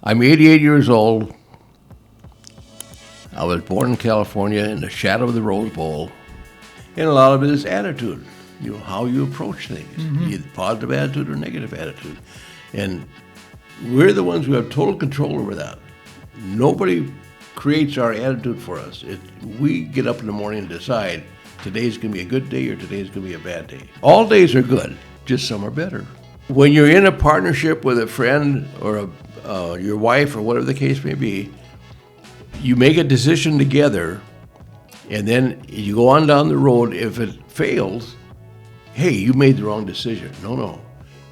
I'm 88 years old. I was born in California in the shadow of the Rose Bowl. And a lot of it is attitude, how you approach things, either positive attitude or negative attitude. And we're the ones who have total control over that. Nobody creates our attitude for us. We get up in the morning and decide today's going to be a good day or today's going to be a bad day. All days are good, just some are better. When you're in a partnership with a friend or your wife or whatever the case may be, you make a decision together, and then you go on down the road. If it fails, hey, you made the wrong decision. No.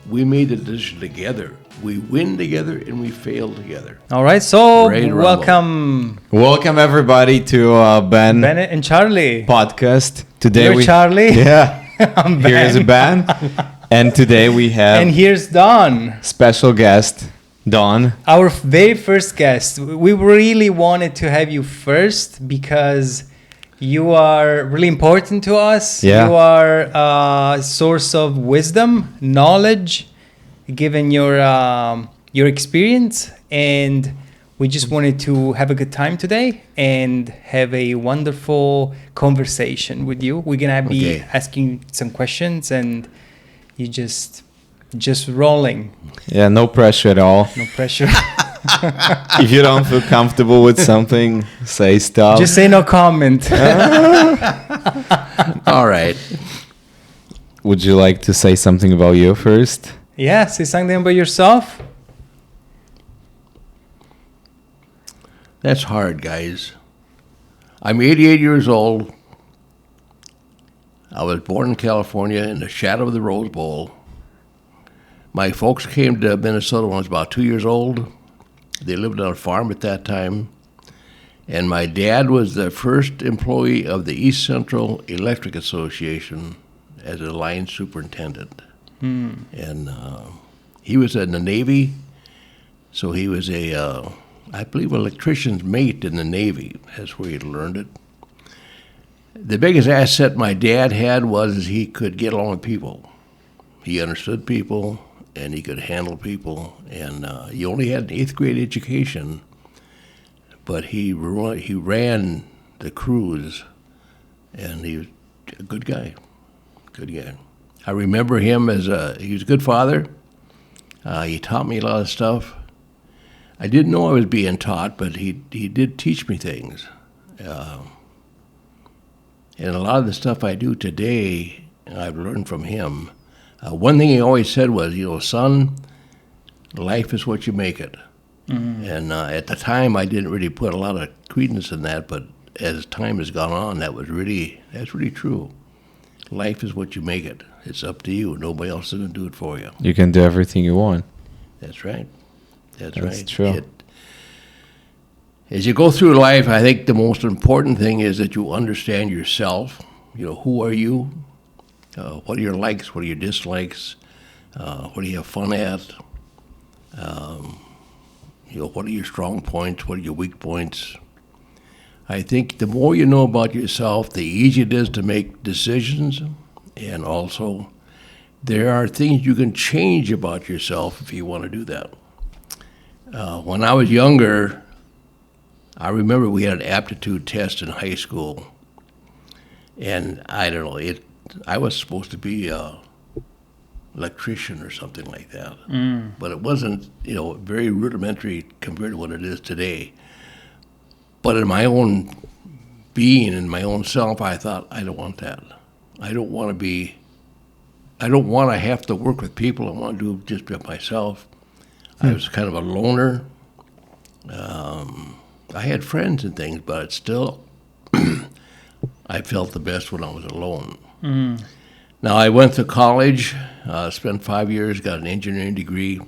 We made the decision together. We win together and we fail together. All right, so Welcome everybody to Bennett and Charlie podcast. Today You're Charlie. Yeah. I'm Ben. Here's Ben. And today we have And here's Don. special guest, Don. Our very first guest. We really wanted to have you first because you are really important to us. Yeah. You are a source of wisdom, knowledge, given your experience, and we just wanted to have a good time today and have a wonderful conversation with you. We're gonna be asking some questions, and you just rolling. Yeah, no pressure at all. No pressure. If you don't feel comfortable with something, say stuff. Just say no comment. All right. Would you like to say something about you first? Yeah, say something about yourself. That's hard, guys. I'm 88 years old. I was born in California in the shadow of the Rose Bowl. My folks came to Minnesota when I was about 2 years old. They lived on a farm at that time. And my dad was the first employee of the East Central Electric Association as a line superintendent. And he was in the Navy, so he was I believe, electrician's mate in the Navy. That's where he learned it. The biggest asset my dad had was he could get along with people. He understood people, and he could handle people. And he only had an 8th grade education, but he ran the crews, and he was a good guy. Good guy. I remember him as he was a good father. He taught me a lot of stuff. I didn't know I was being taught, but he did teach me things. And a lot of the stuff I do today, I've learned from him. One thing he always said was, son, life is what you make it. And at the time, I didn't really put a lot of credence in that, but as time has gone on, that's really true. Life is what you make it. It's up to you. Nobody else is going to do it for you. You can do everything you want. That's right. That's right. True. As you go through life, I think the most important thing is that you understand yourself. Who are you? What are your likes? What are your dislikes? What do you have fun at? What are your strong points? What are your weak points? I think the more you know about yourself, the easier it is to make decisions. And also, there are things you can change about yourself if you want to do that. When I was younger, I remember we had an aptitude test in high school. And I don't know, I was supposed to be an electrician or something like that. But it wasn't, very rudimentary compared to what it is today. But in my own being, in my own self, I thought, I don't want that. I don't want to have to work with people. I want to do it just by myself. I was kind of a loner. I had friends and things, but still, I felt the best when I was alone. Now, I went to college, spent 5 years, got an engineering degree,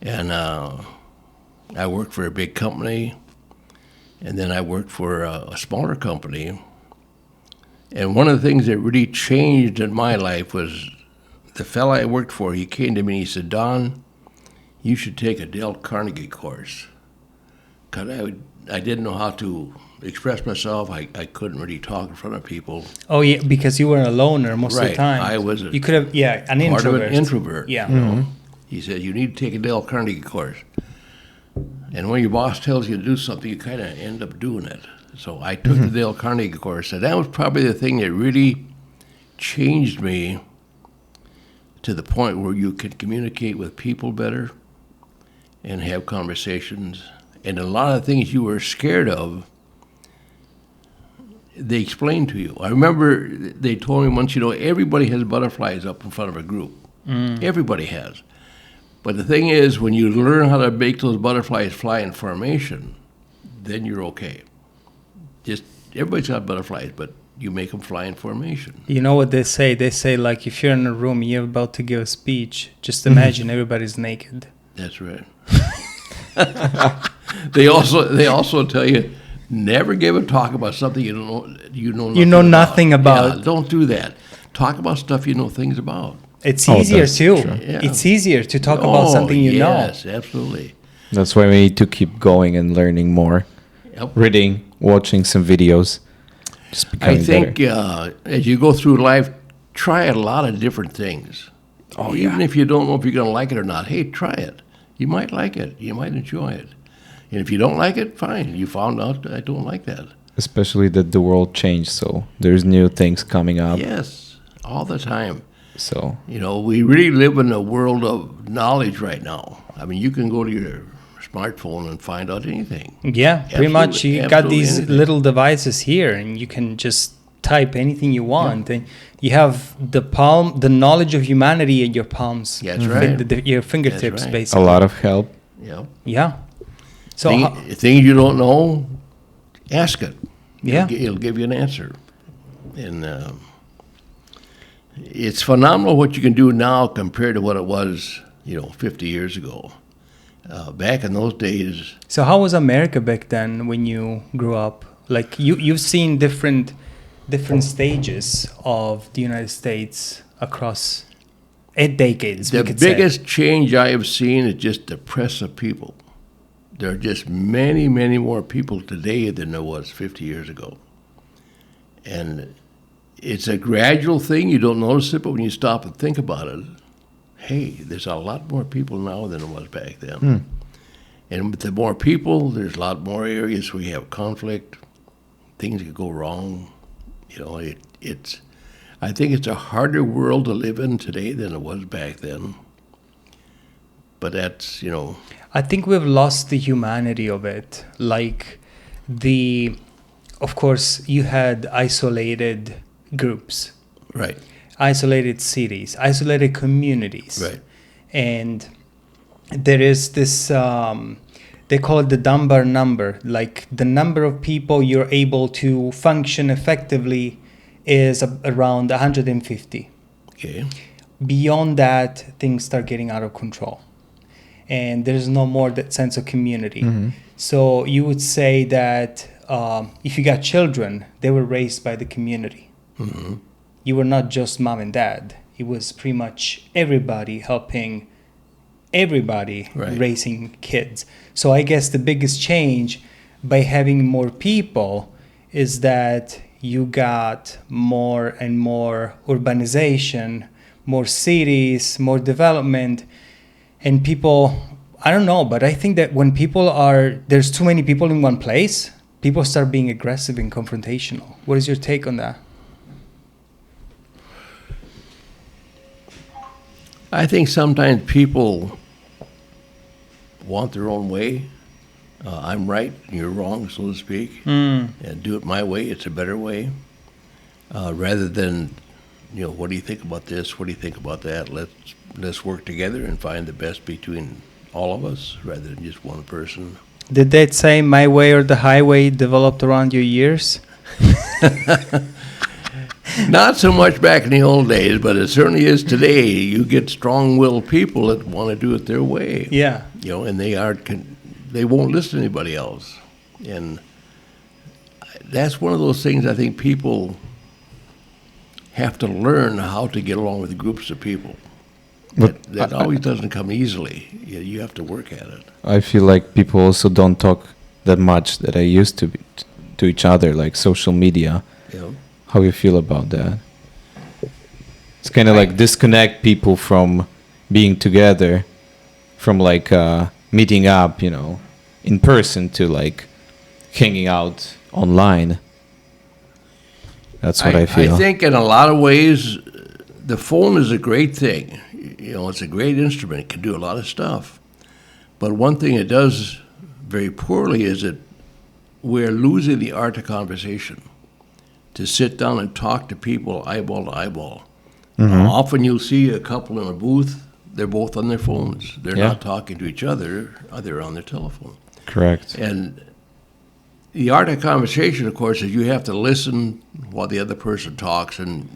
and I worked for a big company, and then I worked for a smaller company. And one of the things that really changed in my life was the fella I worked for. He came to me and he said, Don, you should take a Dale Carnegie course. Because I didn't know how to express myself. I couldn't really talk in front of people. Oh, yeah, because you were a loner most of the time. I was you could have, an part introvert. of an introvert. Yeah. He said, you need to take a Dale Carnegie course. And when your boss tells you to do something, you kind of end up doing it. So I took the Dale Carnegie course, and that was probably the thing that really changed me to the point where you can communicate with people better and have conversations. And a lot of things you were scared of, they explained to you. I remember they told me once, everybody has butterflies up in front of a group. Everybody has. But the thing is, when you learn how to make those butterflies fly in formation, then you're okay. Just everybody's got butterflies, but you make them fly in formation. You know what they say? They say, like, if you're in a room, you're about to give a speech, just imagine everybody's naked. That's right. They also tell you, never give a talk about something you know nothing about. Yeah, don't do that. Talk about stuff you know things about. It's easier that's too. true. Yeah. It's easier to talk about something you know. Yes, absolutely. That's why we need to keep going and learning more, Yep. reading, watching some videos, just I becoming think better. as you go through life, try a lot of different things. Even if you don't know if you're going to like it or not, hey, try it. You might like it. You might enjoy it. And if you don't like it, fine. You found out I don't like that. Especially that the world changed, so there's new things coming up. Yes, all the time. So We really live in a world of knowledge right now. I mean, you can go to your smartphone and find out anything. Yeah, pretty much. You got Absolutely these anything. little devices here, and you can just type anything you want, and you have the knowledge of humanity in your palms. That's right. Your fingertips, That's right. a basically. lot of help. Yeah. Yeah. So Things you don't know, ask it. Yeah. It'll give you an answer. And it's phenomenal what you can do now compared to what it was, 50 years ago. Back in those days, So how was America back then when you grew up? Like you've seen different stages of the United States across 8 decades. the we could say. biggest change I have seen is just the press of people. There are just many, many more people today than there was 50 years ago. And it's a gradual thing. You don't notice it, but when you stop and think about it, hey, there's a lot more people now than there was back then. And with the more people, there's a lot more areas where you have conflict. Things could go wrong. I think it's a harder world to live in today than it was back then. But that's, I think we've lost the humanity of it. Like of course, you had isolated groups, right. isolated cities, isolated communities. Right. And there is this, they call it the Dunbar number. Like the number of people you're able to function effectively is around 150. Okay. Beyond that, things start getting out of control. And there's no more that sense of community. So you would say that if you got children, they were raised by the community. You were not just mom and dad. It was pretty much everybody helping everybody Right. raising kids. So I guess the biggest change by having more people is that you got more and more urbanization, more cities, more development. And people, I don't know, but I think that when there's too many people in one place, people start being aggressive and confrontational. What is your take on that? I think sometimes people want their own way. I'm right, you're wrong, so to speak. And do it my way, it's a better way. Rather than, what do you think about this? What do you think about that? Let's work together and find the best between all of us rather than just one person. Did they say my way or the highway developed around your years? Not so much back in the old days, but it certainly is today. You get strong-willed people that want to do it their way. Yeah. And they won't listen to anybody else. And that's one of those things I think people have to learn how to get along with groups of people. But That always doesn't come easily. You have to work at it. I feel like people also don't talk that much that I used to each other, like social media. How you feel about that? It's kind of like disconnect people from being together, from like meeting up, in person to like hanging out online. That's what I feel. I think in a lot of ways, the phone is a great thing. You know, it's a great instrument. It can do a lot of stuff. But one thing it does very poorly is that we're losing the art of conversation. To sit down and talk to people eyeball to eyeball. Often you'll see a couple in a booth, they're both on their phones. They're Yeah. not talking to each other, they're on their telephone. Correct. And the art of conversation, of course, is you have to listen while the other person talks, and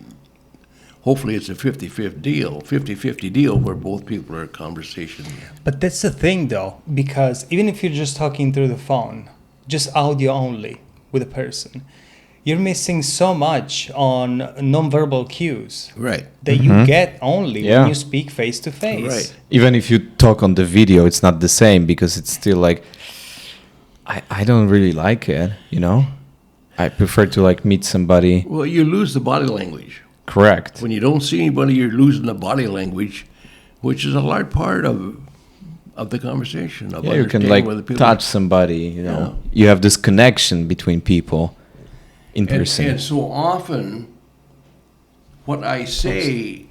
hopefully it's a 50-50 deal where both people are in conversation. But that's the thing, though, because even if you're just talking through the phone, just audio only with a person, you're missing so much on nonverbal cues Right. that you get only Yeah. when you speak face to face. Right. Even if you talk on the video, it's not the same because it's still like I don't really like it, you know? I prefer to like meet somebody. Well, you lose the body language. Correct. When you don't see anybody, you're losing the body language, which is a large part of the conversation. Of Yeah, you can understanding like whether people- touch somebody, you know. You have this connection between people in person. And so often, what I say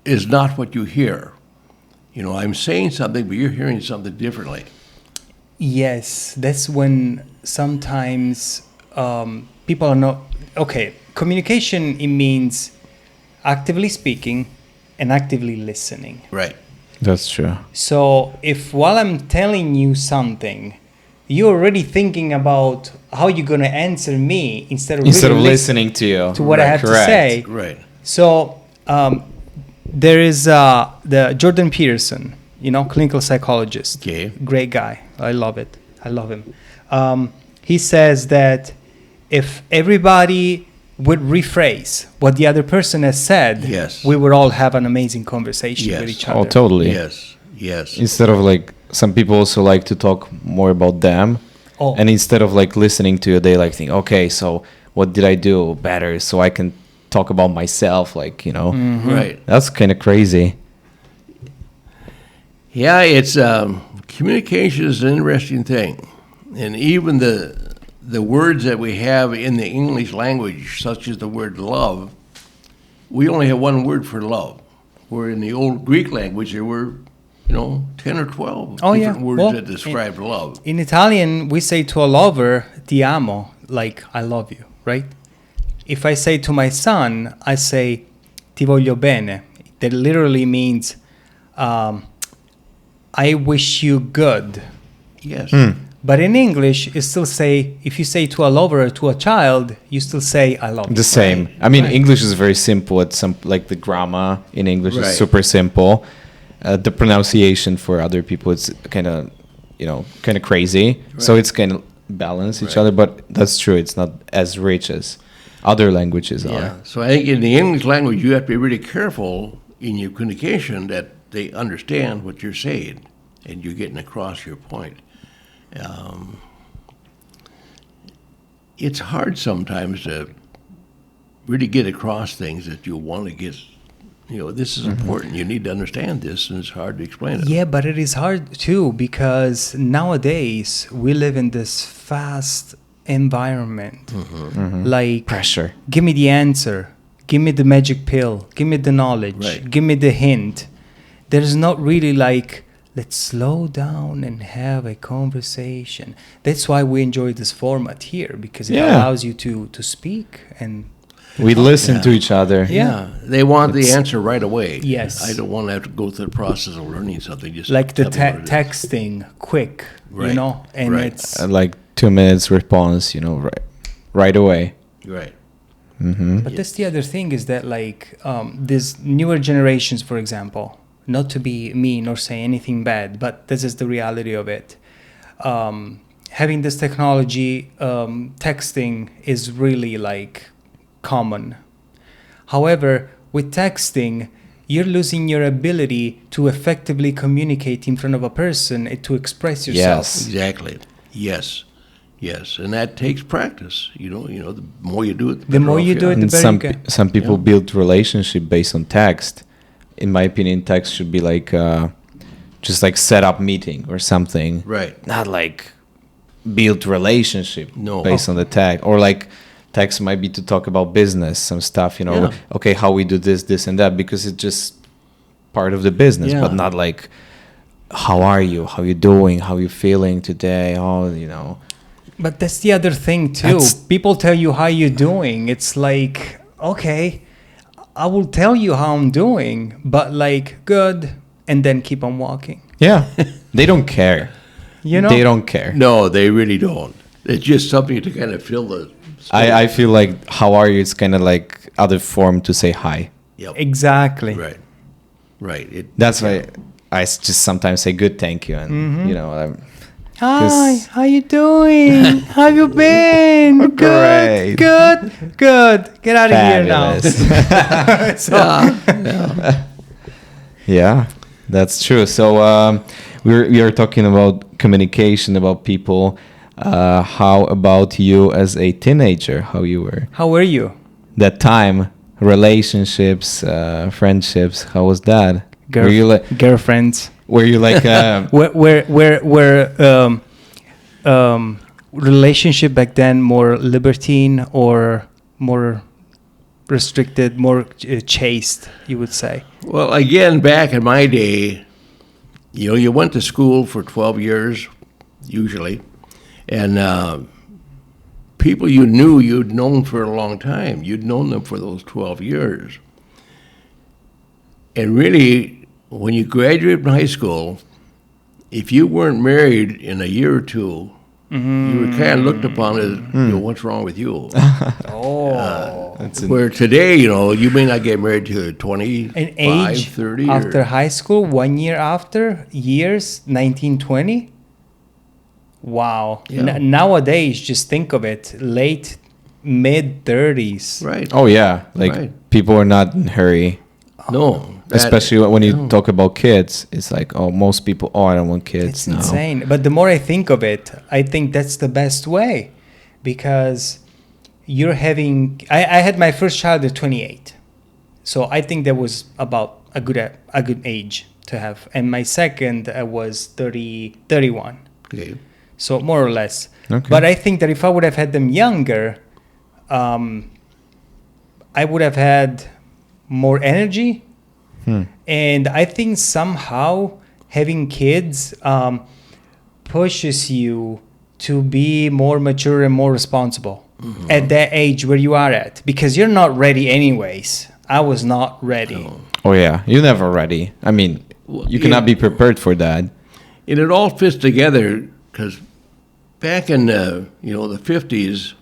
is not what you hear. You know, I'm saying something, but you're hearing something differently. Yes, that's when sometimes people are not okay. Communication, it means actively speaking and actively listening. Right. That's true. So if while I'm telling you something, you're already thinking about how you're gonna answer me instead of Instead really of listening to you. to what I have Correct. to say. Right. So there is the Jordan Peterson, you know, clinical psychologist. Okay. Great guy. I love it. I love him. He says that if everybody would rephrase what the other person has said, Yes. we would all have an amazing conversation Yes. with each other. Oh, totally. Yes. Yes. Instead of like some people also like to talk more about them. Oh. And instead of like listening to you, they like think, okay, so what did I do better so I can talk about myself, like, you know. Right. That's kind of crazy. Yeah, it's communication is an interesting thing, and even the words that we have in the English language, such as the word love, we only have one word for love. Where in the old Greek language there were, 10 or 12 Oh, yeah. different words Well, that describe love. In Italian, we say to a lover, ti amo, like I love you, right? If I say to my son, I say ti voglio bene. That literally means I wish you good. Yes. But in English, you still say, if you say to a lover or to a child, you still say I love you. The same. I mean, Right. English is very simple. It's some like the grammar in English Right. is super simple. The pronunciation for other people, it's kind of, kind of crazy. So Right. it's kind of balance each Right. other. But that's true. It's not as rich as other languages Yeah. are. So I think in the English language you have to be really careful in your communication that they understand what you're saying and you're getting across your point. It's hard sometimes to really get across things that you want to get. This is important. You need to understand this, and it's hard to explain it. Yeah, but it is hard too because nowadays we live in this fast environment. Like, Pressure. give me the answer, give me the magic pill, give me the knowledge, Right. give me the hint. There's not really like, let's slow down and have a conversation. That's why we enjoy this format here because it Yeah. allows you to speak and We listen Yeah. to each other. Yeah. They want the It's- answer right away. Yes. I don't want to have to go through the process of learning something. Just like the tell me what it is. texting quick, you Right. know, and Right. it's Like 2 minutes response, right away. Right. But that's the other thing is that like these newer generations, for example, not to be mean or say anything bad, but this is the reality of it. Having this technology, texting is really like common. However, with texting, you're losing your ability to effectively communicate in front of a person and to express yourself. Yes. Exactly. Yes. Yes. And that takes practice. The more you do it, The more better off you do are. it, the And better some you get. some people Yeah. build relationship based on text. In my opinion, text should be like just like set up meeting or something. Right. Not like build relationship No. based on the tag, or like text might be to talk about business, some stuff, you know, Yeah. okay, how we do this and that, because it's just part of the business, Yeah. but not like, how are you? How you doing? How you feeling today? Oh, you know. But that's the other thing too. That's- People tell you how you're doing. It's like, okay, I will tell you how I'm doing, but like good, and then keep on walking. Yeah. They don't care. You know? They don't care. No, they really don't. It's just something to kind of fill the space. I feel like, how are you? It's kind of like other form to say hi. Yep. Exactly. Right. Right. That's why I just sometimes say good, thank you. And, you know, Hi, 'Cause- how you doing? How you been? Great. Good. Get out of here now. Fabulous. Yeah, that's true. So we are talking about communication, about people. How about you as a teenager? How you were How were you? that time? Relationships, friendships. How was that? Were you like? Girlfriends? Were you like? Where relationship back then more libertine or more restricted, more chaste, you would say? Well, again, back in my day, you went to school for 12 years, usually, and people you knew, you'd known for a long time. You'd known them for those 12 years. And really, when you graduated from high school, if you weren't married in a year or two, you were kind of looked upon as, what's wrong with you? Oh. Where today, you may not get married to 25, An age 30. after high school, 1 year after, years, 1920? Wow. Yeah. Nowadays, just think of it, late, mid-30s. Right. Oh yeah, like Right. people are not in a hurry. No. Especially when you talk about kids, it's like, oh, most people, I don't want kids. It's No. insane. But the more I think of it, I think that's the best way, because you're having. I had my first child at 28, so I think that was about a good age to have, and my second was 31. Okay. So more or less. Okay. But I think that if I would have had them younger, I would have had more energy. And I think somehow having kids pushes you to be more mature and more responsible at that age where you are at, because you're not ready anyways. I was not ready. Oh yeah, you're never ready. I mean, Well, you cannot yeah. be prepared for that. And it all fits together because back in the 50s,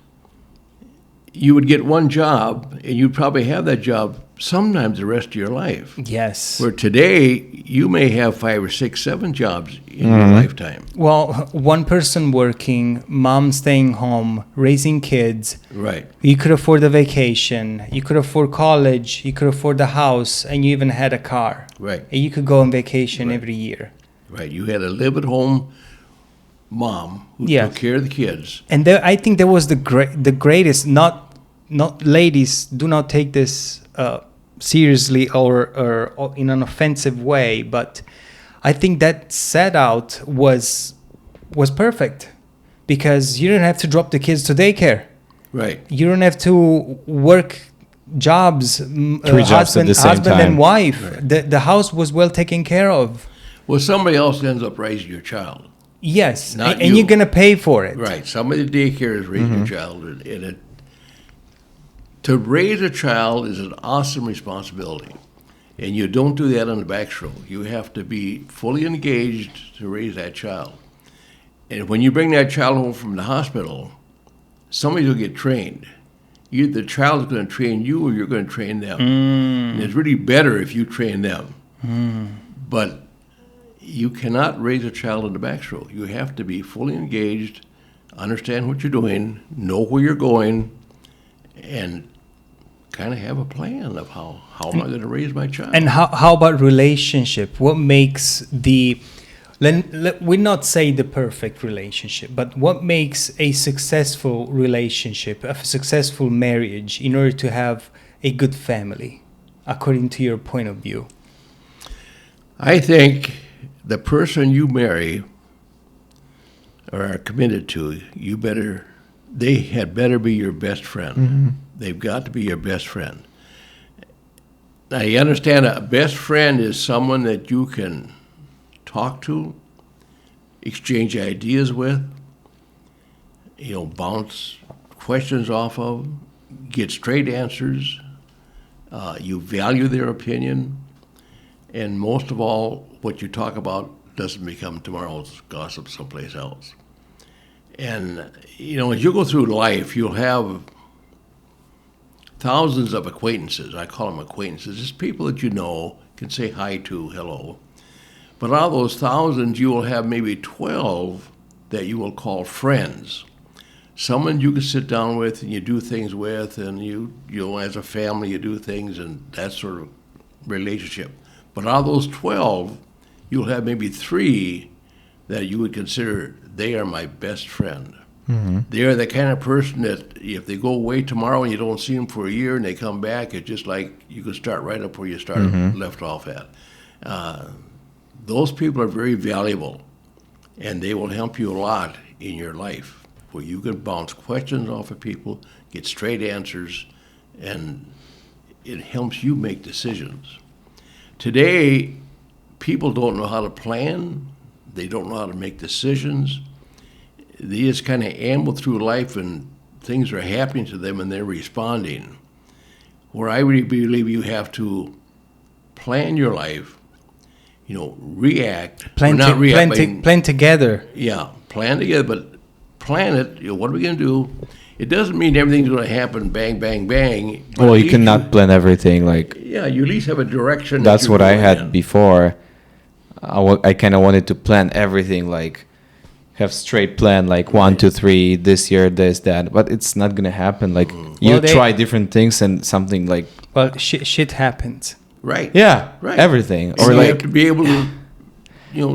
you would get one job and you'd probably have that job sometimes the rest of your life. Yes. Where today, you may have 5 or 6, 7 jobs in your lifetime. Well, one person working, mom staying home, raising kids. Right. You could afford a vacation. You could afford college. You could afford the house, and you even had a car. Right. And you could go on vacation Right. every year. Right. You had a live-at-home mom who Yeah. took care of the kids. And I think that was the greatest. Not ladies, do not take this seriously or in an offensive way, but I think that set out was perfect, because you don't have to drop the kids to daycare. Right. You don't have to work jobs, Three jobs at the same husband time. and wife. Right. The house was well taken care of. Well, somebody else ends up raising your child. Yes, Not and you. you're gonna pay for it. Right. Somebody at daycare is raising your child, and to raise a child is an awesome responsibility, and you don't do that on the back stroke. You have to be fully engaged to raise that child. And when you bring that child home from the hospital, somebody will get trained. Either the child is going to train you, or you're going to train them. And it's really better if you train them. But you cannot raise a child in the backstroke. You have to be fully engaged, understand what you're doing, know where you're going, and kind of have a plan of how am I going to raise my child. And how about relationship? What makes we not say the perfect relationship, but what makes a successful relationship, a successful marriage, in order to have a good family, according to your point of view? I think the person you marry or are committed to, they had better be your best friend. They've got to be your best friend. Now, you understand a best friend is someone that you can talk to, exchange ideas with, bounce questions off of, get straight answers. You value their opinion. And most of all, what you talk about doesn't become tomorrow's gossip someplace else. And, as you go through life, you'll have thousands of acquaintances. I call them acquaintances. Just people that you know, can say hi to, hello. But out of those thousands, you will have maybe 12 that you will call friends. Someone you can sit down with and you do things with, and you as a family, you do things, and that sort of relationship. But out of those 12, you'll have maybe 3 that you would consider they are my best friend. They are the kind of person that if they go away tomorrow and you don't see them for a year and they come back, it's just like you can start right up where you started left off at. Those people are very valuable, and they will help you a lot in your life, where you can bounce questions off of people, get straight answers, and it helps you make decisions. Today, people don't know how to plan. They don't know how to make decisions. They just kind of amble through life and things are happening to them and they're responding. Where I really believe you have to plan your life, react. Plan together. Yeah, plan together, but plan it. What are we going to do? It doesn't mean everything's going to happen bang, bang, bang. Well, you cannot plan everything. Like, yeah, you at least have a direction. That's what I had in. before. I kind of wanted to plan everything, like have straight plan, like 1, 2, 3, this year, this, that. But it's not going to happen. Like, you try different things and something like... Well, shit happens. Right. Yeah, right. Everything. And or you have to be able to,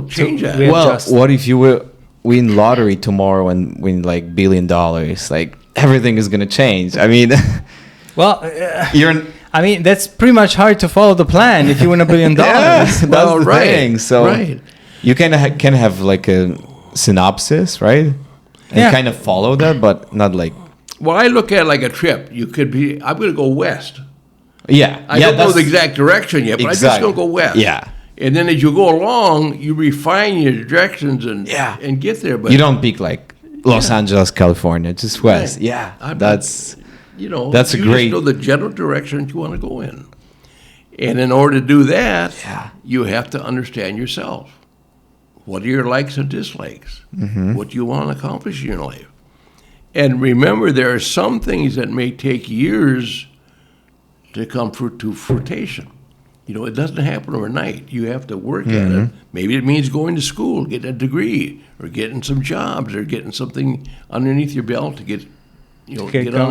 change that. Well, what if you will win lottery tomorrow and win like $1 billion? Like, everything is gonna change. I mean, well, that's pretty much hard to follow the plan if you win $1 billion. Yeah, that's well, the right. thing. So you can have like a synopsis, right? And kind of follow that, but not like. Well, I look at it like a trip. You could be. I'm going to go west. Yeah, I don't know the exact direction yet, but I'm just going to go west. Yeah. And then as you go along, you refine your directions and get there. But you don't pick like Los Angeles, California, just west. Right. Yeah, that's that's a great. You just know the general direction you want to go in, and in order to do that, you have to understand yourself. What are your likes and dislikes? What do you want to accomplish in your life? And remember, there are some things that may take years to come to fruition. It doesn't happen overnight. You have to work at it. Maybe it means going to school, getting a degree, or getting some jobs, or getting something underneath your belt to get on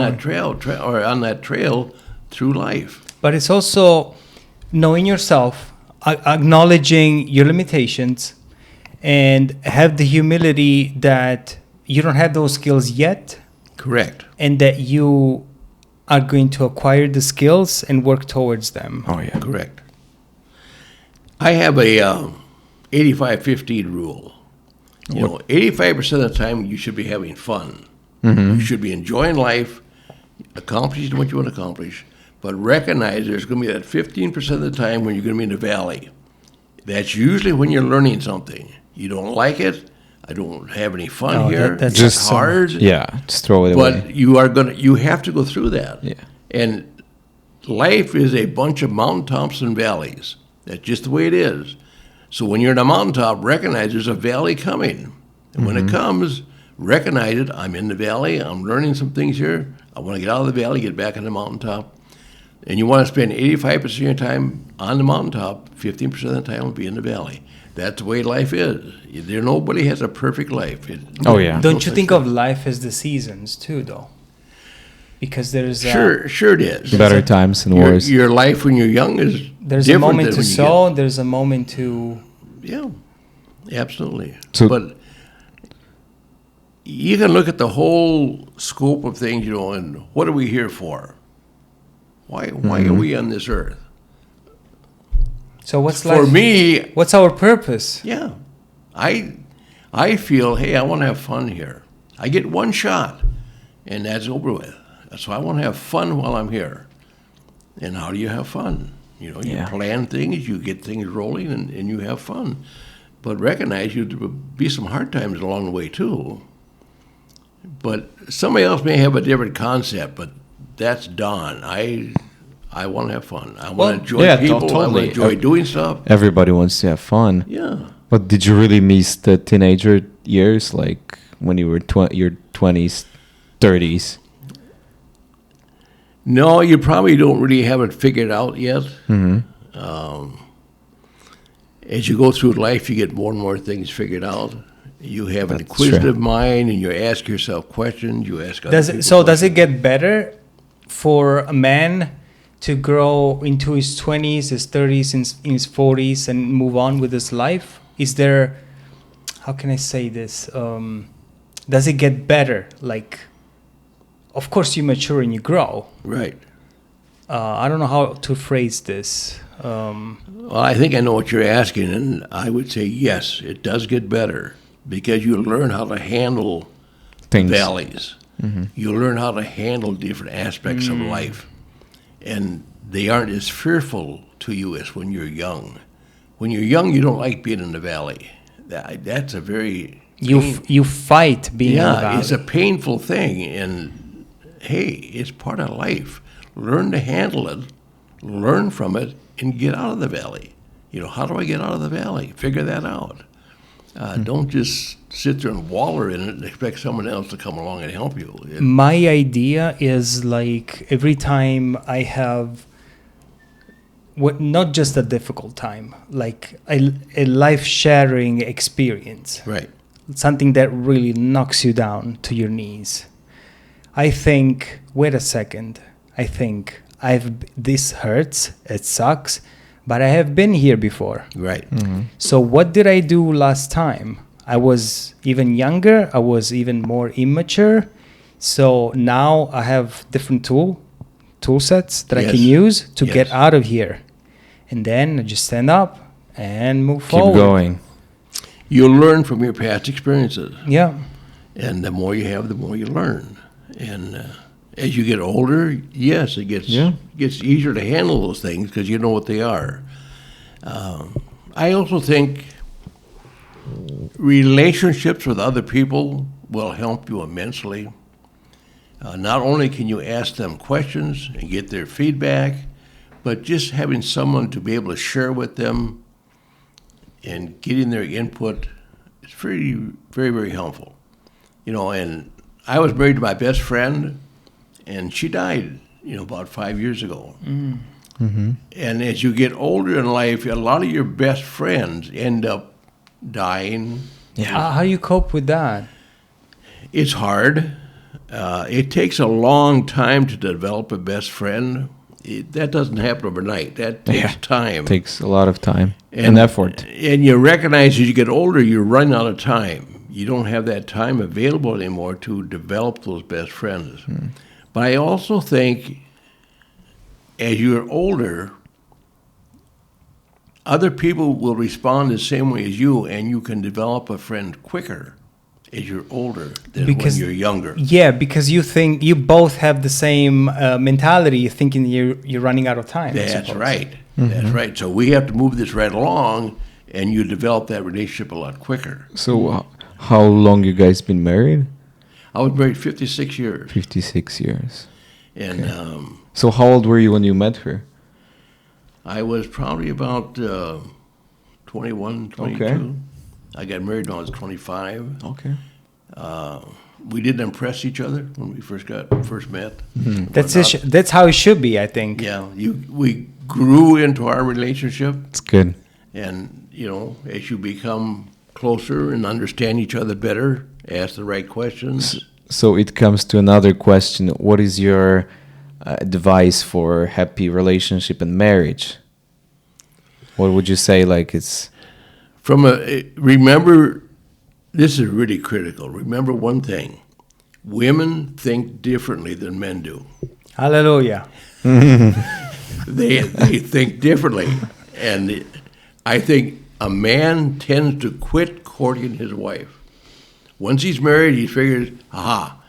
that trail through life. But it's also knowing yourself, acknowledging your limitations, and have the humility that you don't have those skills yet. Correct. And that you are going to acquire the skills and work towards them. Oh, yeah. Correct. I have a 85-15 rule. 85% of the time you should be having fun. You should be enjoying life, accomplishing what you want to accomplish, but recognize there's going to be that 15% of the time when you're going to be in the valley. That's usually when you're learning something. You don't like it. I don't have any fun here. That's just hard. Just throw it away. But you have to go through that. Yeah. And life is a bunch of mountaintops and valleys. That's just the way it is. So when you're in a mountaintop, recognize there's a valley coming. And when it comes, recognize it. I'm in the valley. I'm learning some things here. I want to get out of the valley, get back on the mountaintop. And you want to spend 85% of your time on the mountaintop, 15% of the time will be in the valley. That's the way life is. Nobody has a perfect life. Don't you think of life as the seasons too, though? Because there's sure it is. Better times and worse. Your life when you're young is there's a moment to sow. There's a moment to absolutely. But you can look at the whole scope of things, and what are we here for? Why are we on this earth? So what's For life? me, What's our purpose? yeah, I feel, hey, I want to have fun here. I get one shot, and that's over with. So I want to have fun while I'm here. And how do you have fun? You know, you Yeah. plan things, you get things rolling, and you have fun. But recognize there will be some hard times along the way, too. But somebody else may have a different concept, but that's Don. I want to have fun. I Well, want to enjoy yeah, people. I want totally. to enjoy doing stuff. Everybody wants to have fun. Yeah. But did you really miss the teenager years, like when you were your 20s, 30s? No, you probably don't really have it figured out yet. Mm-hmm. As you go through life, you get more and more things figured out. You have an That's inquisitive mind, and you ask yourself questions. You ask other people Does it questions. get better for a man to grow into his 20s, his 30s, in his 40s, and move on with his life? Is there, how can I say this? Does it get better? Like, of course, you mature and you grow. Right. I don't know how to phrase this. Well, I think I know what you're asking, and I would say yes, it does get better because you learn how to handle Things. valleys. You learn how to handle different aspects of life, and they aren't as fearful to you as when you're young. When you're young, you don't like being in the valley. That's a very You fight being in the valley. it's a painful thing, and hey, it's part of life. Learn to handle it, learn from it, and get out of the valley. You know, how do I get out of the valley? Figure that out. Don't just sit there and waller in it and expect someone else to come along and help you. My idea is like every time I have not just a difficult time, like a life-shattering experience, Right. something that really knocks you down to your knees. I think, wait a second, I think this hurts, it sucks, but I have been here before. Right. So what did I do last time? I was even younger, I was even more immature. So now I have different tool sets that I can Yes. use to get Yes. out of here. And then I just stand up and move Keep forward. going. You learn from your past experiences, Yeah. and the more you have, the more you learn. And as you get older, yes, it gets easier to handle those things because you know what they are. I also think relationships with other people will help you immensely. Not only can you ask them questions and get their feedback, but just having someone to be able to share with them and getting their input is very, very, very helpful. You know, and I was married to my best friend, and she died, about 5 years ago. And as you get older in life, a lot of your best friends end up dying. How do you cope with that? It's hard. It takes a long time to develop a best friend. That doesn't happen overnight. That takes time. Takes a lot of time and effort. And you recognize as you get older, you run out of time. You don't have that time available anymore to develop those best friends. But I also think as you're older, other people will respond the same way as you, and you can develop a friend quicker as you're older than Because- when you're younger. Yeah, because you think you both have the same mentality, thinking you're running out of time. I That's suppose. right. That's right. So we have to move this right along, and you develop that relationship a lot quicker. So how long you guys been married? I was married 56 years, 56 years. and So how old were you when you met her? I was probably about 21, 22. Okay. I got married when I was 25. Okay. We didn't impress each other when we first met. That's how it should be, I think. Yeah, we grew into our relationship, It's good. and as you become closer and understand each other better, ask the right questions. So it comes to another question. What is your advice for happy relationship and marriage? What would you say? Like it's Remember, this is really critical. Remember one thing: women think differently than men do. Hallelujah. They think differently, And I think a man tends to quit courting his wife. Once he's married, he figures, aha,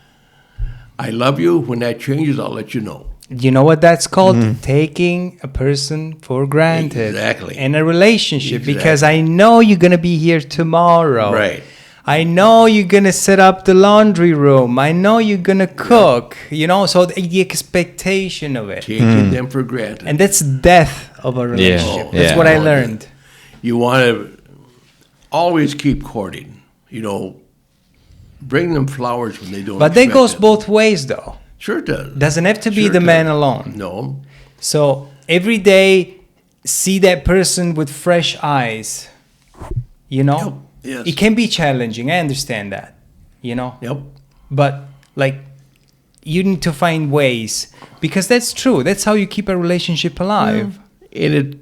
I love you. When that changes, I'll let you know. You know what that's called? Taking a person for granted. Exactly. In a relationship, because Exactly. I know you're going to be here tomorrow. Right. I know you're going to set up the laundry room. I know you're going to cook, you know, so the expectation of it. Taking them for granted. And that's death of a relationship. Oh, That's yeah. what I Oh, learned. You want to always keep courting. You know, bring them flowers when they don't But that expect goes it. both ways, though. Sure it does. Doesn't have to be Sure the it man does. alone. No. So every day, see that person with fresh eyes. You know, Yep. Yes. it can be challenging. I understand that. You know, Yep. but like, you need to find ways because that's true. That's how you keep a relationship alive. And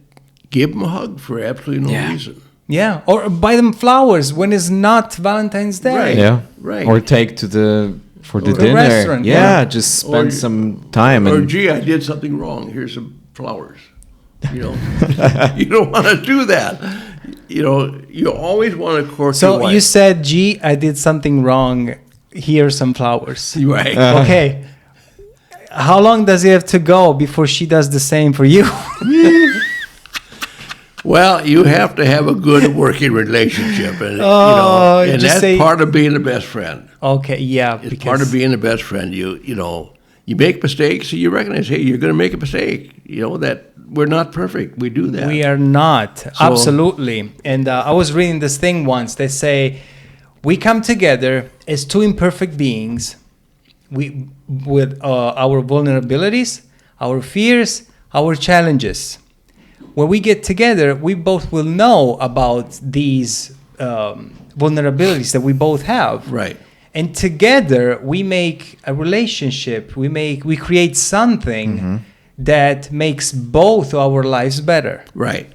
give them a hug for absolutely no Yeah. reason. Yeah, or buy them flowers when it's not Valentine's Day. Right. Yeah. Right. Or take to the The dinner. restaurant, Yeah, yeah. just spend Or- some time Or and gee, I did something wrong. Here's some flowers. You know, you don't want to do that. You know, you always want to court your So wife. you said, "Gee, I did something wrong. Here are some flowers." Right. Okay. How long does it have to go before she does the same for you? Well, you have to have a good working relationship, and Oh, you know, and just that's say- part of being the best friend. Okay, yeah, It's part of being the best friend. You know, you make mistakes, so you recognize, hey, you're going to make a mistake. You know that we're not perfect. We do that. we are not. Absolutely. And I was reading this thing once. They say we come together as two imperfect beings, we with our vulnerabilities, our fears, our challenges. When we get together, we both will know about these vulnerabilities that we both have. Right. And together we make a relationship. We create something that makes both our lives better. Right.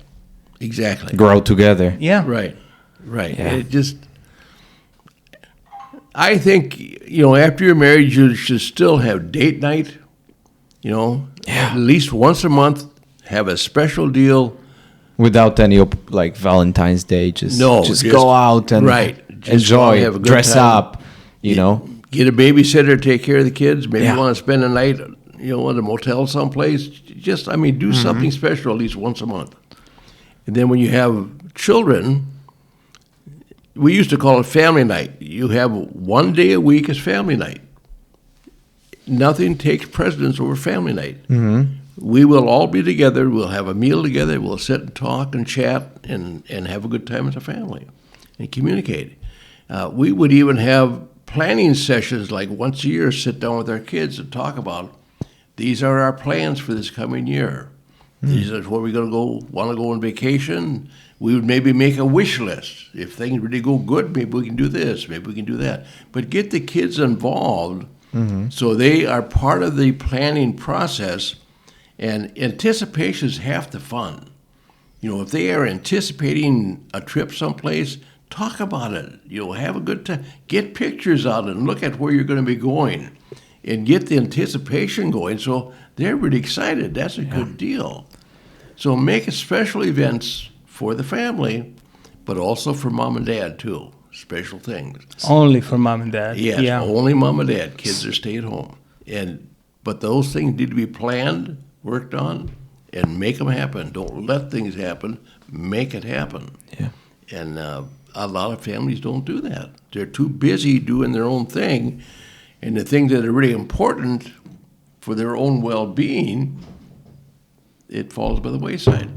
Exactly. grow together. Yeah. Right. Right. Yeah. It just. I think you know after you're married, you should still have date night. You know, Yeah. at least once a month, have a special deal. Without any like Valentine's Day, just Just go out and right. Just go out enjoy, and have a good dress time. up, you know. Get a babysitter, take care of the kids. Maybe Yeah. you want to spend a night, you know, at a motel someplace. Just, I mean, do something special at least once a month. And then when you have children, we used to call it family night. You have one day a week as family night. Nothing takes precedence over family night. We will all be together. We'll have a meal together. We'll sit and talk and chat and have a good time as a family and communicate. We would even have planning sessions like once a year, sit down with our kids and talk about these are our plans for this coming year. These are where we're going to go, want to go on vacation. We would maybe make a wish list. If things really go good, maybe we can do this, maybe we can do that. But get the kids involved so they are part of the planning process. And anticipation is half the fun. You know, if they are anticipating a trip someplace, talk about it. You know, have a good time. Get pictures out and look at where you're going to be going and get the anticipation going so they're really excited. That's a good deal. So make special events for the family, but also for mom and dad, too. Special things. Only for mom and dad. Yes, Yeah. only mom and dad. Kids are stay at home. But those things need to be planned, worked on, and make them happen. Don't let things happen. Make it happen. Yeah. And a lot of families don't do that. They're too busy doing their own thing, and the things that are really important for their own well-being, it falls by the wayside.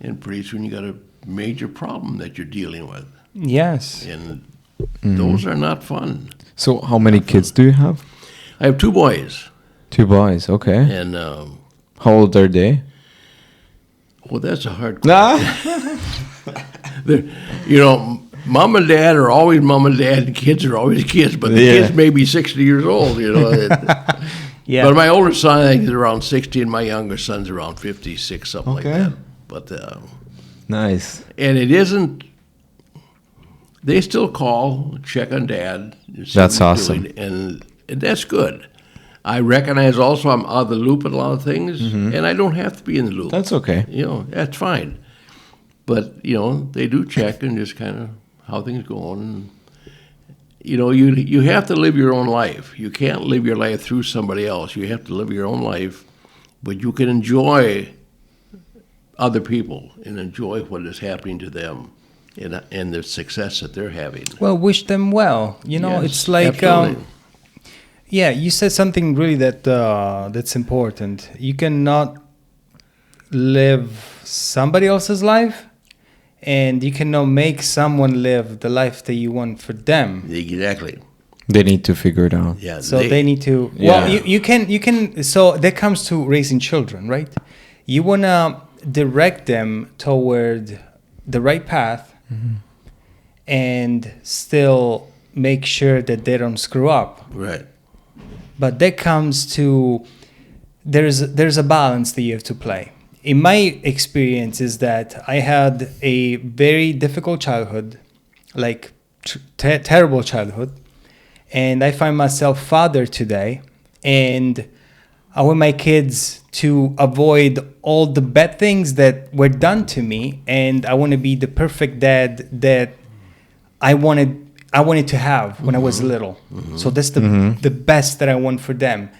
And pretty soon you got a major problem that you're dealing with. Yes. And those are not fun. So how many kids do you have? I have two boys, 2 boys. Okay. and How old are they? well, that's a hard question. You know, mom and dad are always mom and dad, and kids are always kids, but the Yeah. kids may be 60 years old, you know. Yeah. But my older son, I think, is around 60, and my younger son's around 56, something like Okay. that. But, Nice. and it isn't, they still call, check on dad. and see That's what he's awesome. doing, and that's good. I recognize also I'm out of the loop at a lot of things, and I don't have to be in the loop. That's okay. That's fine. But, they do check and just kind of how things go on. You have to live your own life. You can't live your life through somebody else. You have to live your own life, but you can enjoy other people and enjoy what is happening to them and the success that they're having. Well, wish them well. Yes, It's like absolutely. yeah, you said something really that's important. You cannot live somebody else's life, and you cannot make someone live the life that you want for them. Exactly. They need to figure it out. Yeah. So they need to. Yeah. Well, you can. So that comes to raising children, right? You wanna direct them toward the right path, and still make sure that they don't screw up. Right. But that comes to there's a balance that you have to play. In my experience is that I had a very difficult childhood, like terrible childhood, and I find myself father today, and I want my kids to avoid all the bad things that were done to me, and I want to be the perfect dad that I wanted to have when I was little. So that's the best that I want for them.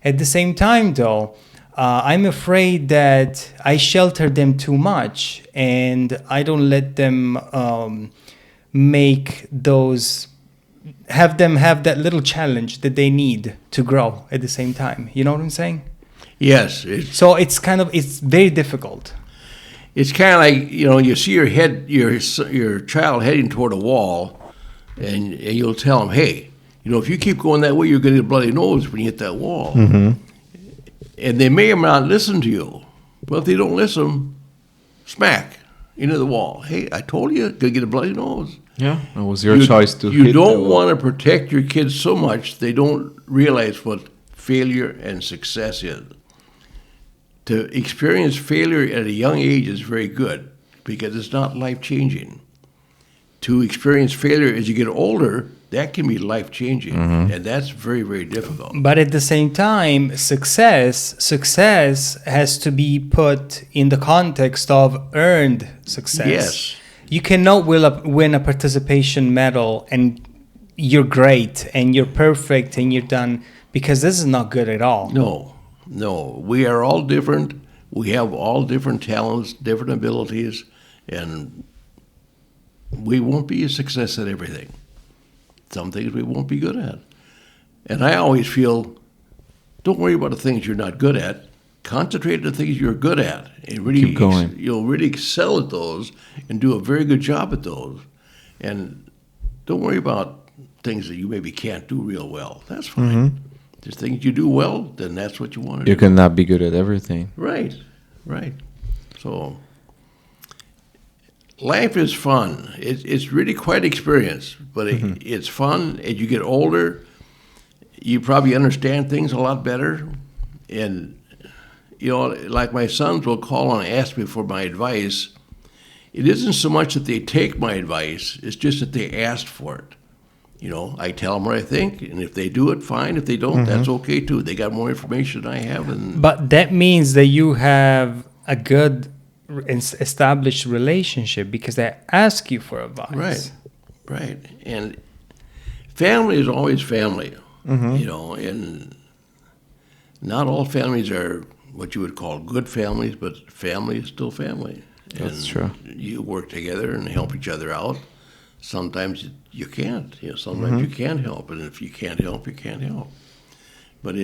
At the same time, though, I'm afraid that I shelter them too much, and I don't let them have that little challenge that they need to grow at the same time. You know what I'm saying? Yes. So it's very difficult. It's kind of like, you see your child heading toward a wall, and you'll tell them, hey, if you keep going that way, you're going to get a bloody nose when you hit that wall. And they may or may not listen to you. But if they don't listen, smack into the wall. Hey, I told you, you're going to get a bloody nose. Yeah, it was your choice to You hit don't the want to protect your kids so much they don't realize what failure and success is. To experience failure at a young age is very good because it's not life-changing. To experience failure as you get older, that can be life-changing, and that's very, very difficult. But at the same time, success has to be put in the context of earned success. Yes. You cannot win a participation medal and you're great and you're perfect and you're done, because this is not good at all. No. We are all different. We have all different talents, different abilities, and we won't be a success at everything. Some things we won't be good at. And I always feel, don't worry about the things you're not good at. Concentrate on the things you're good at. And really Keep going. You'll really excel at those and do a very good job at those. And don't worry about things that you maybe can't do real well. That's fine. There's things you do well, then that's what you want to do. You cannot be good at everything. Right. So life is fun. It's really quite experience, but it's fun. As you get older, you probably understand things a lot better. And, like my sons will call and ask me for my advice. It isn't so much that they take my advice, it's just that they asked for it. I tell them what I think, and if they do it, fine. If they don't, that's okay too. They got more information than I have. But that means that you have a good established relationship because they ask you for advice. Right. And family is always family, and not all families are what you would call good families, but family is still family. That's true. You work together and help each other out. Sometimes you can't. Sometimes you can't help, and if you can't help, you can't help. But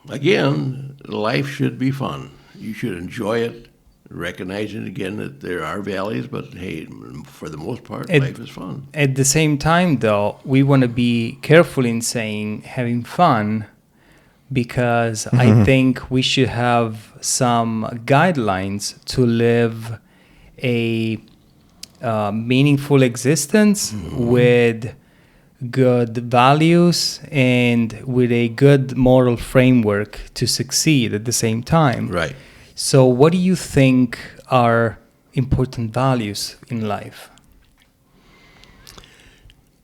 again, life should be fun. You should enjoy it, recognizing again that there are valleys, but hey, for the most part, life is fun. At the same time, though, we want to be careful in saying having fun, because I think we should have some guidelines to live a meaningful existence with good values and with a good moral framework to succeed at the same time. Right. So what do you think are important values in life?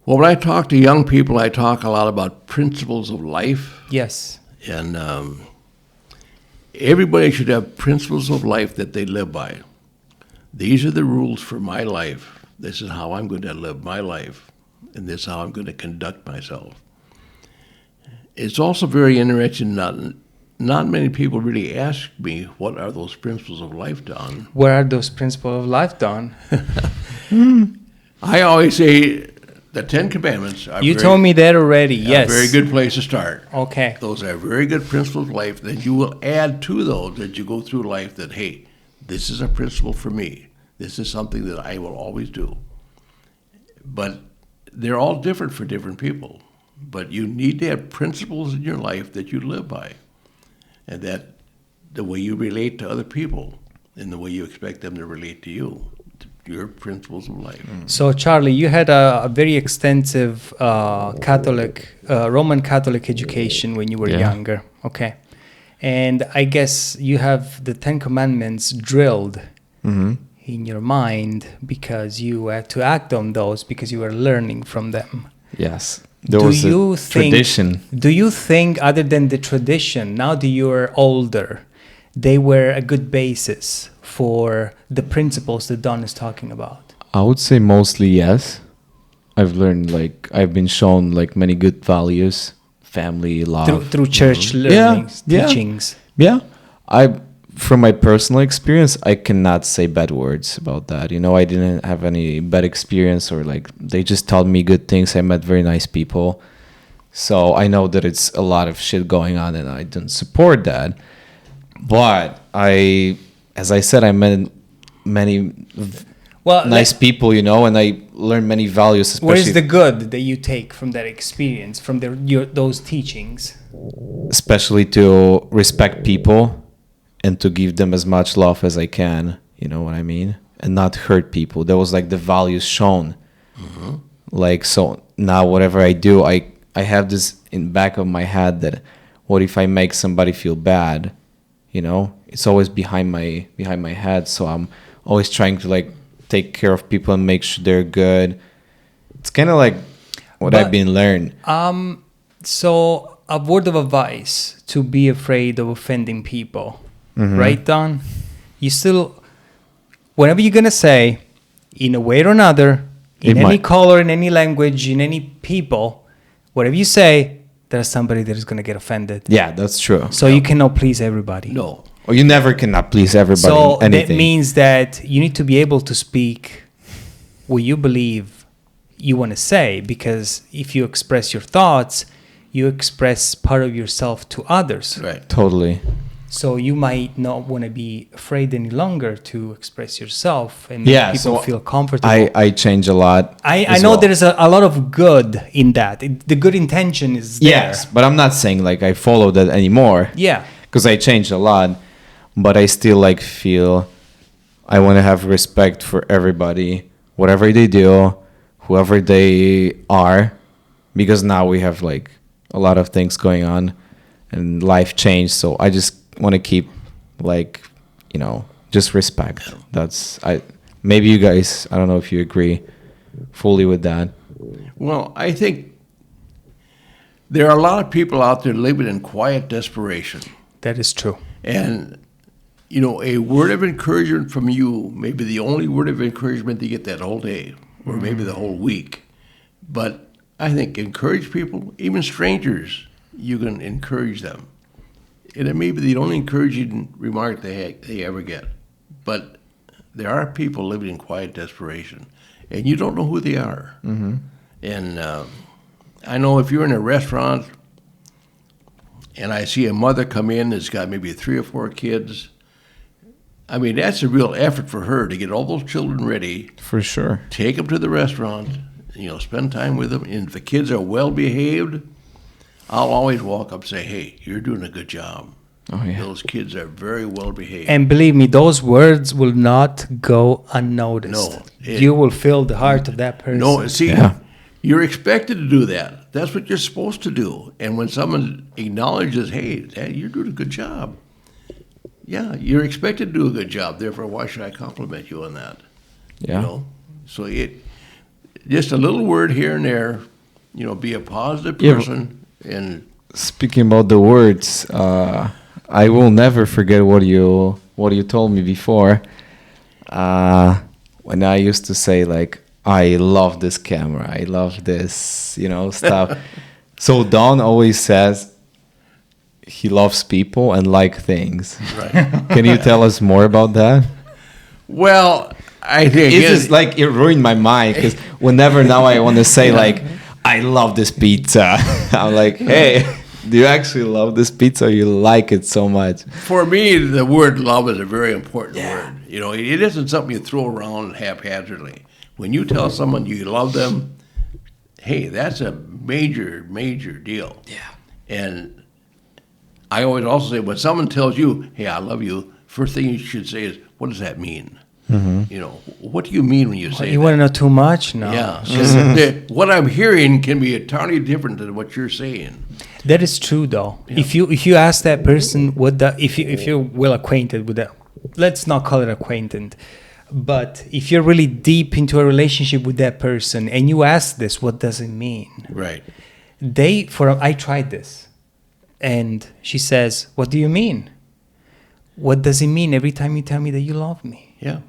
Well, when I talk to young people, I talk a lot about principles of life. Yes. And everybody should have principles of life that they live by. These are the rules for my life. This is how I'm going to live my life. And this is how I'm going to conduct myself. It's also very interesting, not many people really ask me, what are those principles of life, Don? Where are those principles of life, Don? I always say the Ten Commandments are You told me that already. a Yes. very good place to start. Okay. Those are very good principles of life that you will add to those as you go through life that, hey, this is a principle for me. This is something that I will always do. But they're all different for different people. But you need to have principles in your life that you live by. And that the way you relate to other people and the way you expect them to relate to you, your principles of life. So, Charlie, you had a very extensive Roman Catholic education when you were Yeah. younger. Okay. And I guess you have the Ten Commandments drilled in your mind because you had to act on those because you were learning from them. Yes. There Do was you a think- tradition. Do you think, other than the tradition, now that you're older, they were a good basis for the principles that Don is talking about? I would say mostly yes. I've learned, like, I've been shown, like, many good values, family, love. Through church Yeah, learnings, yeah. teachings. Yeah. From my personal experience, I cannot say bad words about that. You know, I didn't have any bad experience, or like they just taught me good things. I met very nice people. So I know that it's a lot of shit going on and I don't support that. But as I said, I met many Well, nice people, you know, and I learned many values, where especially is the good that you take from that experience, from those teachings? especially to respect people and to give them as much love as I can, you know what I mean? And not hurt people. That was like the values shown. Like, so now whatever I do, I have this in back of my head that what if I make somebody feel bad, you know? It's always behind my head. So I'm always trying to like take care of people and make sure they're good. It's kind of like what But- I've been learned. So, a word of advice to be afraid of offending people, right, Don? You still, whatever you're going to say, in a way or another, in It any might- color, in any language, in any people, whatever you say, there's somebody that is going to get offended. Yeah, that's true. So, you cannot please everybody. No. Or you never cannot please everybody So in anything. that means that you need to be able to speak what you believe you want to say, because if you express your thoughts, you express part of yourself to others. Right. Totally. So you might not want to be afraid any longer to express yourself and make Yeah, people so feel comfortable. I change a lot. I as know well. there's a lot of good in that. The good intention is there. Yes, but I'm not saying like I follow that anymore. Yeah. Because I changed a lot, but I still like feel I want to have respect for everybody, whatever they do, whoever they are, because now we have like a lot of things going on and life changed. So I just want to keep like, you know, just respect. Maybe you guys, I don't know if you agree fully with that. Well, I think there are a lot of people out there living in quiet desperation. That is true. And, you know, a word of encouragement from you may be the only word of encouragement they get that whole day or maybe the whole week. But I think encourage people, even strangers, you can encourage them. And it may be the only encouraging remark they ever get. But there are people living in quiet desperation, and you don't know who they are. And I know if you're in a restaurant and I see a mother come in that's got maybe 3 or 4 kids, I mean, that's a real effort for her to get all those children ready, For sure. take them to the restaurant, you know, spend time with them. And if the kids are well behaved, I'll always walk up and say, hey, you're doing a good job. Oh, yeah. Those kids are very well behaved. And believe me, those words will not go unnoticed. No, You will fill the heart of that person. No, see, Yeah. you're expected to do that. That's what you're supposed to do. And when someone acknowledges, hey, Dad, you're doing a good job. Yeah, you're expected to do a good job. Therefore, why should I compliment you on that? Yeah. You know? So just a little word here and there, be a positive Yeah. person. And Speaking about the words, I will never forget what you told me before. When I used to say like, I love this camera, I love this, stuff. So Don always says he loves people and like things. right. Can you tell us more about that? Well, I think It's just like it ruined my mind because whenever now I want to say like, I love this pizza, I'm like, hey, do you actually love this pizza? Or you like it so much? for me, the word love is a very important word. It isn't something you throw around haphazardly. When you tell someone you love them, hey, that's a major, major deal. Yeah. And I always also say, when someone tells you, hey, I love you, first thing you should say is, what does that mean? What do you mean when you say You that? want to know too much? No. Yeah. What I'm hearing can be entirely different than what you're saying. That is true, though. Yeah. If you ask that person if you're well acquainted with that, let's not call it acquainted, but if you're really deep into a relationship with that person and you ask this, what does it mean? Right. I tried this, and she says, "What do you mean? What does it mean every time you tell me that you love me?" Yeah.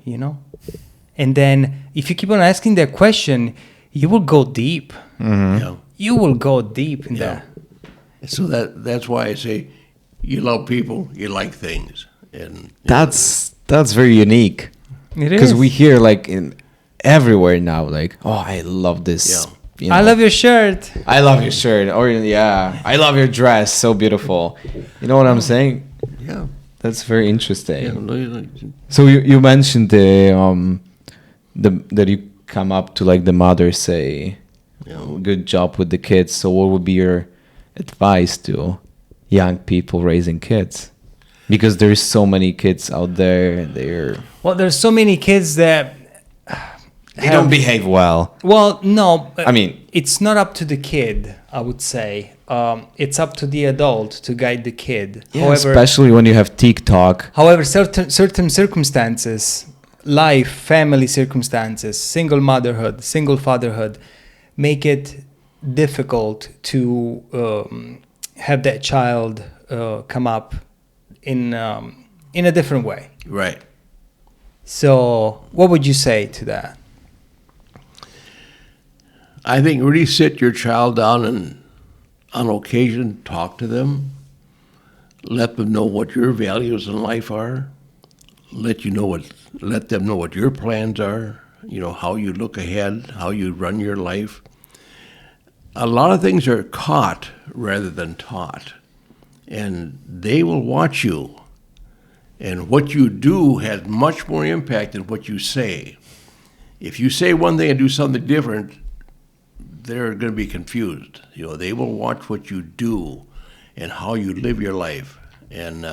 And then if you keep on asking that question, you will go deep. Yeah. You will go deep in Yeah. that. So that's why I say you love people, you like things. And That's very unique It because is. we hear like in everywhere now, like, oh, I love this. I love your shirt. I love your shirt, or yeah, I love your dress, so beautiful. You know what I'm saying? yeah. That's very interesting. Yeah. So you mentioned that you come up to like the mother say, good job with the kids. So what would be your advice to young people raising kids? Because there's so many kids out there and Well, there's so many kids that they don't behave well. Well, no. I mean, it's not up to the kid, I would say. It's up to the adult to guide the kid. Yeah, especially when you have TikTok. However, certain circumstances, life, family circumstances, single motherhood, single fatherhood, make it difficult to have that child come up in a different way. Right. So, what would you say to that? I think really sit your child down and on occasion talk to them. Let them know what your values in life are. Let them know what your plans are, how you look ahead, how you run your life. A lot of things are caught rather than taught. And they will watch you. And what you do has much more impact than what you say. If you say one thing and do something different, they're going to be confused. They will watch what you do and how you live your life. And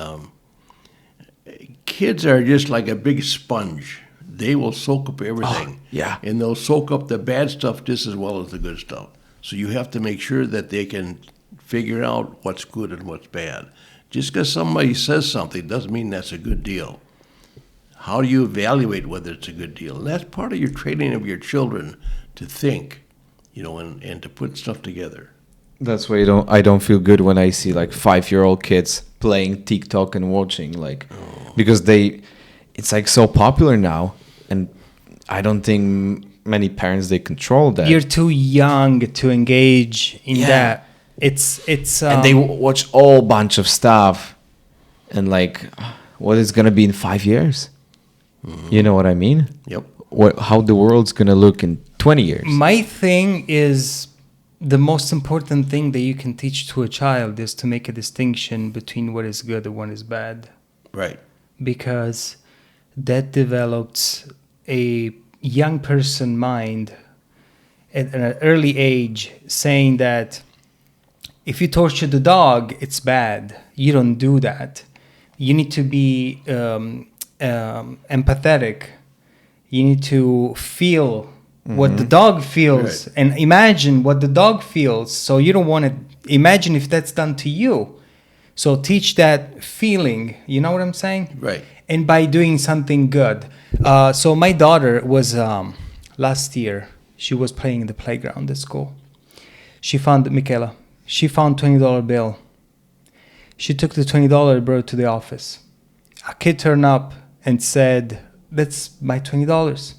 kids are just like a big sponge. They will soak up everything. Yeah. And they'll soak up the bad stuff just as well as the good stuff. So you have to make sure that they can figure out what's good and what's bad. Just because somebody says something doesn't mean that's a good deal. How do you evaluate whether it's a good deal? And that's part of your training of your children to think, and to put stuff together. That's why I don't feel good when I see like 5-year-old kids playing TikTok and watching because it's like so popular now, and I don't think many parents they control that. You're too young to engage in that. It's and they watch all bunch of stuff, and like, what is gonna be in 5 years? You know what I mean? Yep. How the world's gonna look in 20 years? My thing is, the most important thing that you can teach to a child is to make a distinction between what is good and what is bad, Right. because that develops a young person mind at an early age, saying that if you torture the dog, it's bad. You don't do that. You need to be empathetic. You need to feel what the dog feels, Right. and imagine what the dog feels. So you don't want to imagine if that's done to you. So teach that feeling. You know what I'm saying? Right. And by doing something good. So my daughter was last year She was playing in the playground at school. She found Michaela. She found $20 bill. She took the $20 and brought it to the office. A kid turned up and said, "That's my $20."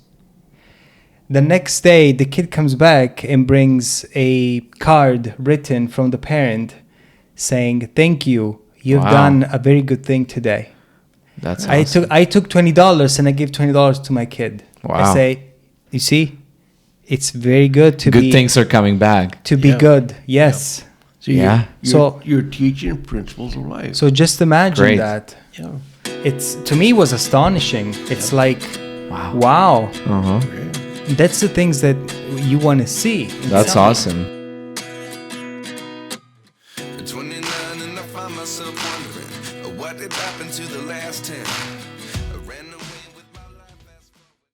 The next day, the kid comes back and brings a card written from the parent saying, "Thank you. You've Wow. done a very good thing today." That's awesome. I took $20 and I gave $20 to my kid. I Wow. say, you see, it's very good to Good be things are coming back. to be Yeah. good. Yes. So Yeah. you're teaching principles of life. So just imagine Great. that. yeah. It's to me was astonishing. It's like, Wow. wow, Uh-huh. Yeah. that's the things that you want to see. That's awesome.